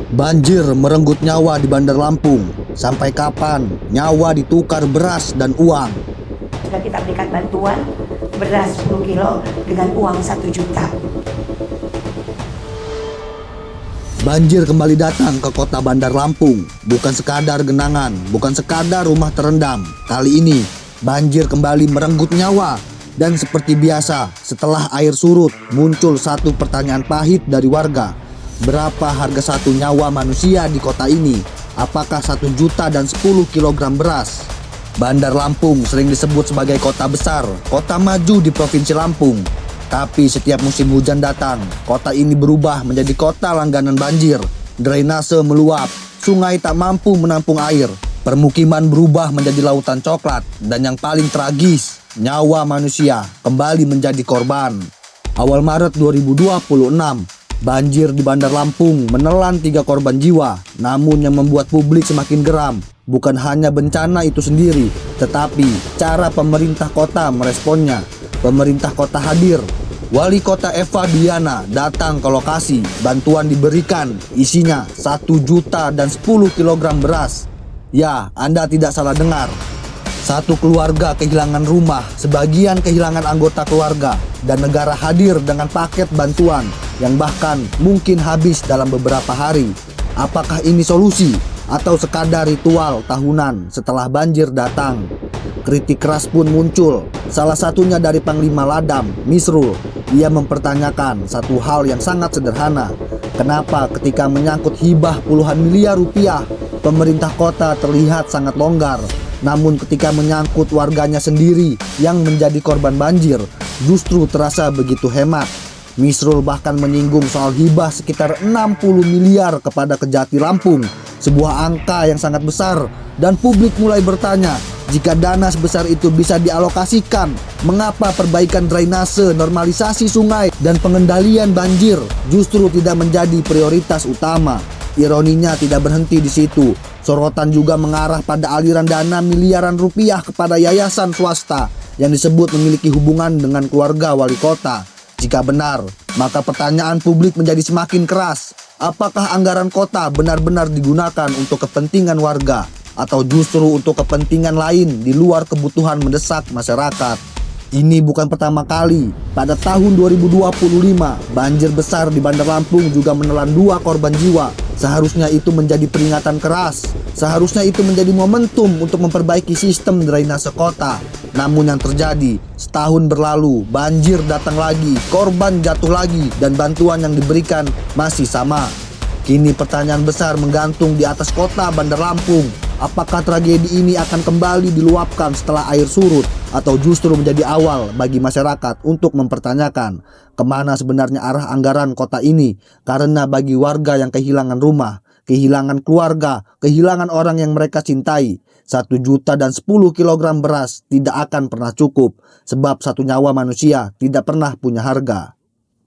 Banjir merenggut nyawa di Bandar Lampung. Sampai kapan nyawa ditukar beras dan uang? Sudah kita berikan bantuan beras 10 kilo dengan uang 1 juta. Banjir kembali datang ke kota Bandar Lampung. Bukan sekadar genangan, bukan sekadar rumah terendam. Kali ini banjir kembali merenggut nyawa. Dan seperti biasa, setelah air surut, muncul satu pertanyaan pahit dari warga. Berapa harga satu nyawa manusia di kota ini? Apakah 1 juta dan 10 kilogram beras? Bandar Lampung sering disebut sebagai kota besar, kota maju di Provinsi Lampung. Tapi setiap musim hujan datang, kota ini berubah menjadi kota langganan banjir. Drainase meluap, sungai tak mampu menampung air, permukiman berubah menjadi lautan coklat, dan yang paling tragis, nyawa manusia kembali menjadi korban. Awal Maret 2026, banjir di Bandar Lampung menelan 3 korban jiwa. Namun yang membuat publik semakin geram bukan hanya bencana itu sendiri, tetapi cara pemerintah kota meresponnya. Pemerintah kota hadir. Wali kota Eva Diana datang ke lokasi. Bantuan diberikan, isinya 1 juta dan 10 kilogram beras. Ya, Anda tidak salah dengar. Satu keluarga kehilangan rumah, sebagian kehilangan anggota keluarga, dan negara hadir dengan paket bantuan yang bahkan mungkin habis dalam beberapa hari. Apakah ini solusi atau sekadar ritual tahunan setelah banjir datang? Kritik keras pun muncul, salah satunya dari Panglima Ladam, Misrul. Ia mempertanyakan satu hal yang sangat sederhana. Kenapa ketika menyangkut hibah puluhan miliar rupiah, pemerintah kota terlihat sangat longgar, namun ketika menyangkut warganya sendiri yang menjadi korban banjir, justru terasa begitu hemat. Misrul bahkan menyinggung soal hibah sekitar 60 miliar kepada Kejati Lampung, sebuah angka yang sangat besar, dan publik mulai bertanya, jika dana sebesar itu bisa dialokasikan, mengapa perbaikan drainase, normalisasi sungai, dan pengendalian banjir justru tidak menjadi prioritas utama? Ironinya tidak berhenti di situ. Sorotan juga mengarah pada aliran dana miliaran rupiah kepada yayasan swasta yang disebut memiliki hubungan dengan keluarga wali kota. Jika benar, maka pertanyaan publik menjadi semakin keras. Apakah anggaran kota benar-benar digunakan untuk kepentingan warga, atau justru untuk kepentingan lain di luar kebutuhan mendesak masyarakat? Ini bukan pertama kali. Pada tahun 2025, banjir besar di Bandar Lampung juga menelan 2 korban jiwa. Seharusnya itu menjadi peringatan keras. Seharusnya itu menjadi momentum untuk memperbaiki sistem drainase kota. Namun yang terjadi, setahun berlalu, banjir datang lagi, korban jatuh lagi, dan bantuan yang diberikan masih sama. Kini pertanyaan besar menggantung di atas kota Bandar Lampung. Apakah tragedi ini akan kembali diluapkan setelah air surut, atau justru menjadi awal bagi masyarakat untuk mempertanyakan kemana sebenarnya arah anggaran kota ini? Karena bagi warga yang kehilangan rumah, kehilangan keluarga, kehilangan orang yang mereka cintai, 1 juta dan 10 kilogram beras tidak akan pernah cukup, sebab satu nyawa manusia tidak pernah punya harga.